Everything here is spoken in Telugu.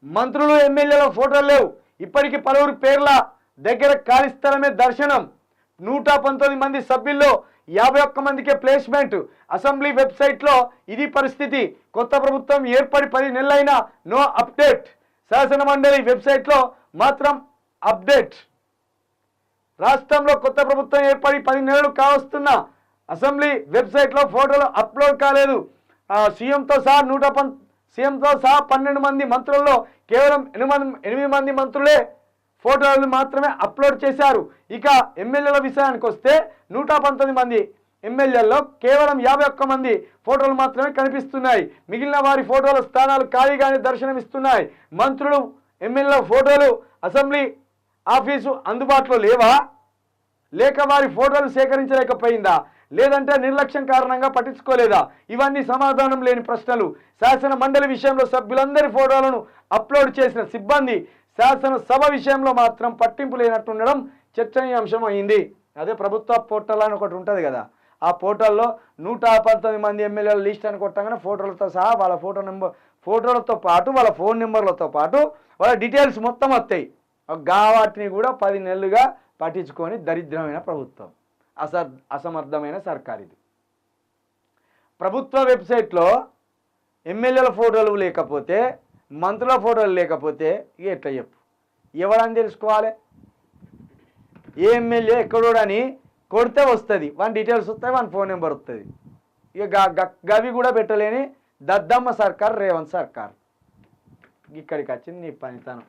మంత్రులు ఎమ్మెల్యేల ఫోటోలు లేవు. ఇప్పటికీ పలువురు పేర్ల దగ్గర ఖాళీ స్థలమే దర్శనం. 119 మంది సభ్యుల్లో 51 మందికే ప్లేస్మెంట్. అసెంబ్లీ వెబ్సైట్లో ఇది పరిస్థితి. కొత్త ప్రభుత్వం ఏర్పడి 10 నెలలైనా నో అప్డేట్. శాసన మండలి వెబ్సైట్లో మాత్రం అప్డేట్. రాష్ట్రంలో కొత్త ప్రభుత్వం ఏర్పడి 10 నెలలు కావస్తున్న అసెంబ్లీ వెబ్సైట్లో ఫోటోలు అప్లోడ్ కాలేదు. సీఎంతో సహా 12 మంది మంత్రుల్లో కేవలం 8 మంది మంత్రులే ఫోటోలు మాత్రమే అప్లోడ్ చేశారు. ఇక ఎమ్మెల్యేల విషయానికి వస్తే 119 మంది ఎమ్మెల్యేల్లో కేవలం 51 మంది ఫోటోలు మాత్రమే కనిపిస్తున్నాయి. మిగిలిన వారి ఫోటోల స్థానాలు ఖాళీగానే దర్శనమిస్తున్నాయి. మంత్రులు ఎమ్మెల్యేల ఫోటోలు అసెంబ్లీ ఆఫీసు అందుబాటులో లేవా? లేక వారి ఫోటోలు సేకరించలేకపోయిందా? లేదంటే నిర్లక్ష్యం కారణంగా పట్టించుకోలేదా? ఇవన్నీ సమాధానం లేని ప్రశ్నలు. శాసన మండలి విషయంలో సభ్యులందరి ఫోటోలను అప్లోడ్ చేసిన సిబ్బంది శాసనసభ విషయంలో మాత్రం పట్టింపు లేనట్టుండడం చర్చనీయాంశం అయింది. అదే ప్రభుత్వ పోర్టల్ అని ఒకటి ఉంటుంది కదా, ఆ పోర్టల్లో 119 మంది ఎమ్మెల్యేల లిస్ట్ అని కొట్టగానే ఫోటోలతో సహా వాళ్ళ ఫోటోలతో పాటు వాళ్ళ ఫోన్ నెంబర్లతో పాటు వాళ్ళ డీటెయిల్స్ మొత్తం వస్తాయి. వాటిని కూడా 10 నెలలుగా పట్టించుకొని దరిద్రమైన ప్రభుత్వం, అసమర్థమైన సర్కార్ ఇది. ప్రభుత్వ వెబ్సైట్లో ఎమ్మెల్యేల ఫోటోలు లేకపోతే, మంత్రుల ఫోటోలు లేకపోతే ఎట్లా చెప్పు? ఎవరని తెలుసుకోవాలి? ఏ ఎమ్మెల్యే ఎక్కడోడని కొడితే వస్తుంది, వాని డీటెయిల్స్ వస్తాయి, వాని ఫోన్ నెంబర్ వస్తుంది. ఇక గవి కూడా పెట్టలేని దద్దమ్మ సర్కార్ రేవంత్ సర్కార్. ఇక్కడికి వచ్చింది నీ పనితనం.